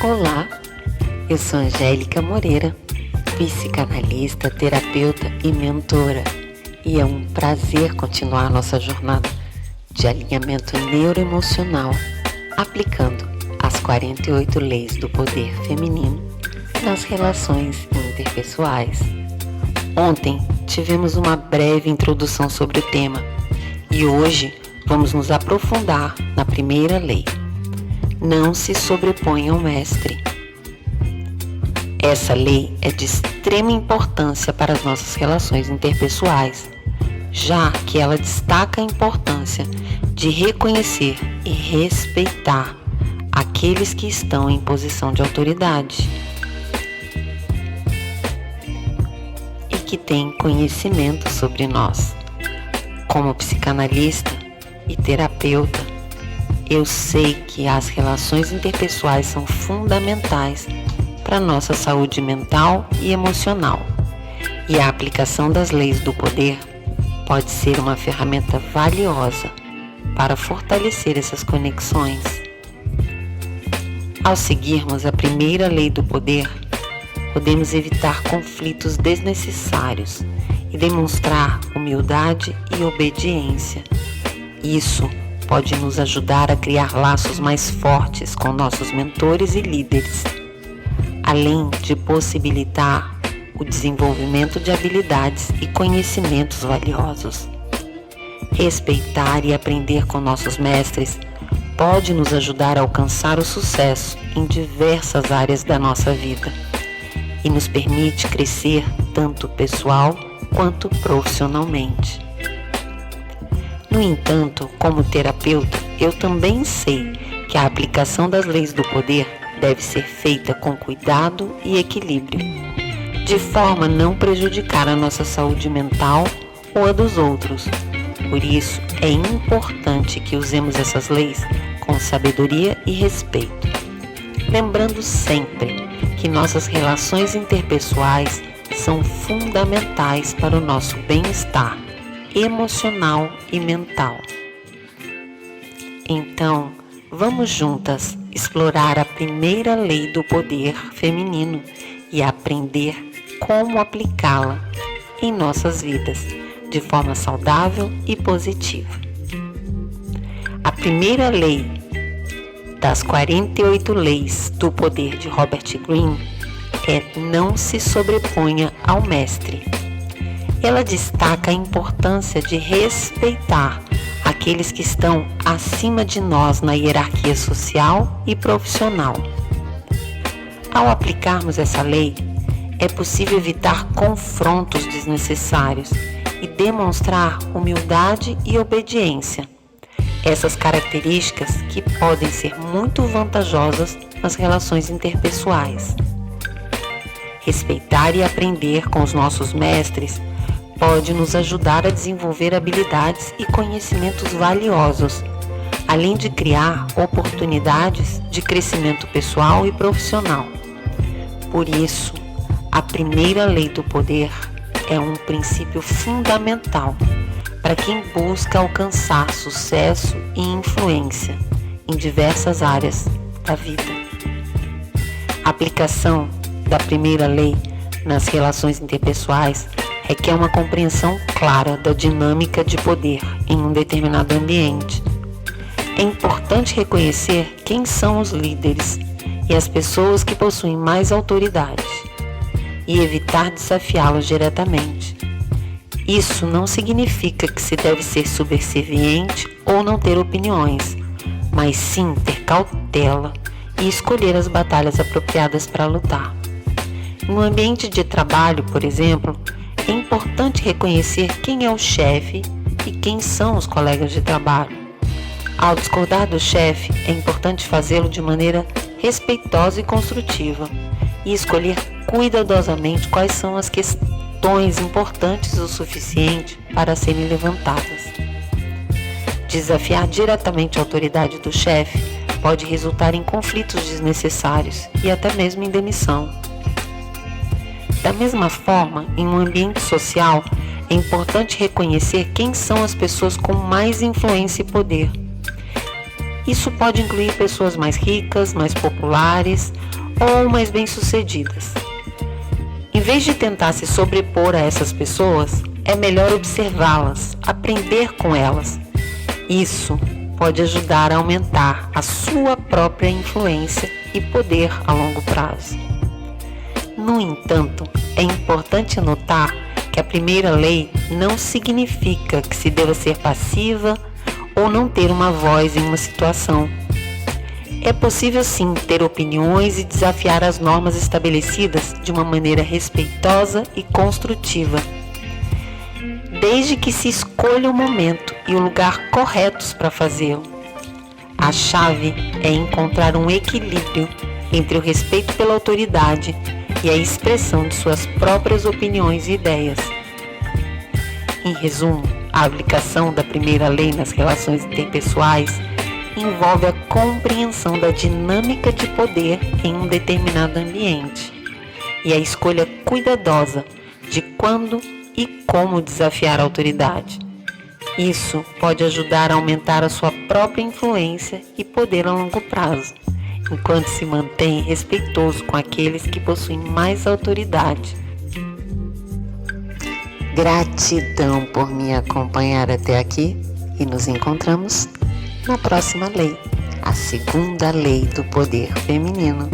Olá, eu sou Angélica Moreira, psicanalista, terapeuta e mentora, e é um prazer continuar nossa jornada de alinhamento neuroemocional, aplicando as 48 leis do poder feminino nas relações interpessoais. Ontem tivemos uma breve introdução sobre o tema e hoje vamos nos aprofundar na primeira lei. Não se sobreponha ao mestre. Essa lei é de extrema importância para as nossas relações interpessoais, já que ela destaca a importância de reconhecer e respeitar aqueles que estão em posição de autoridade e que têm conhecimento sobre nós. Como psicanalista e terapeuta, eu sei que as relações interpessoais são fundamentais para a nossa saúde mental e emocional, e a aplicação das leis do poder pode ser uma ferramenta valiosa para fortalecer essas conexões. Ao seguirmos a primeira lei do poder, podemos evitar conflitos desnecessários e demonstrar humildade e obediência. Isso pode nos ajudar a criar laços mais fortes com nossos mentores e líderes, além de possibilitar o desenvolvimento de habilidades e conhecimentos valiosos. Respeitar e aprender com nossos mestres pode nos ajudar a alcançar o sucesso em diversas áreas da nossa vida e nos permite crescer tanto pessoal quanto profissionalmente. No entanto, como terapeuta, eu também sei que a aplicação das leis do poder deve ser feita com cuidado e equilíbrio, de forma a não prejudicar a nossa saúde mental ou a dos outros. Por isso, é importante que usemos essas leis com sabedoria e respeito, lembrando sempre que nossas relações interpessoais são fundamentais para o nosso bem-estar emocional e mental. Então, vamos juntas explorar a primeira lei do poder feminino e aprender como aplicá-la em nossas vidas de forma saudável e positiva. A primeira lei das 48 leis do poder de Robert Greene é: não se sobreponha ao mestre. Ela destaca a importância de respeitar aqueles que estão acima de nós na hierarquia social e profissional. Ao aplicarmos essa lei, é possível evitar confrontos desnecessários e demonstrar humildade e obediência. Essas características que podem ser muito vantajosas nas relações interpessoais. Respeitar e aprender com os nossos mestres pode nos ajudar a desenvolver habilidades e conhecimentos valiosos, além de criar oportunidades de crescimento pessoal e profissional. Por isso, a primeira lei do poder é um princípio fundamental para quem busca alcançar sucesso e influência em diversas áreas da vida. A aplicação da primeira lei nas relações interpessoais requer uma compreensão clara da dinâmica de poder em um determinado ambiente. É importante reconhecer quem são os líderes e as pessoas que possuem mais autoridade e evitar desafiá-los diretamente. Isso não significa que se deve ser subserviente ou não ter opiniões, mas sim ter cautela e escolher as batalhas apropriadas para lutar. No ambiente de trabalho, por exemplo, é importante reconhecer quem é o chefe e quem são os colegas de trabalho. Ao discordar do chefe, é importante fazê-lo de maneira respeitosa e construtiva e escolher cuidadosamente quais são as questões importantes o suficiente para serem levantadas. Desafiar diretamente a autoridade do chefe pode resultar em conflitos desnecessários e até mesmo em demissão. Da mesma forma, em um ambiente social, é importante reconhecer quem são as pessoas com mais influência e poder Isso pode incluir pessoas mais ricas, mais populares ou mais bem-sucedidas. Em vez de tentar se sobrepor a essas pessoas, é melhor observá-las, aprender com elas. Isso pode ajudar a aumentar a sua própria influência e poder a longo prazo. No entanto, é importante notar que a primeira lei não significa que se deva ser passiva ou não ter uma voz em uma situação. É possível sim ter opiniões e desafiar as normas estabelecidas de uma maneira respeitosa e construtiva, desde que se escolha o momento e o lugar corretos para fazê-lo. A chave é encontrar um equilíbrio entre o respeito pela autoridade e a expressão de suas próprias opiniões e ideias. Em resumo, a aplicação da primeira lei nas relações interpessoais envolve a compreensão da dinâmica de poder em um determinado ambiente e a escolha cuidadosa de quando e como desafiar a autoridade. Isso pode ajudar a aumentar a sua própria influência e poder a longo prazo, enquanto se mantém respeitoso com aqueles que possuem mais autoridade. Gratidão por me acompanhar até aqui e nos encontramos na próxima lei, a segunda lei do poder feminino.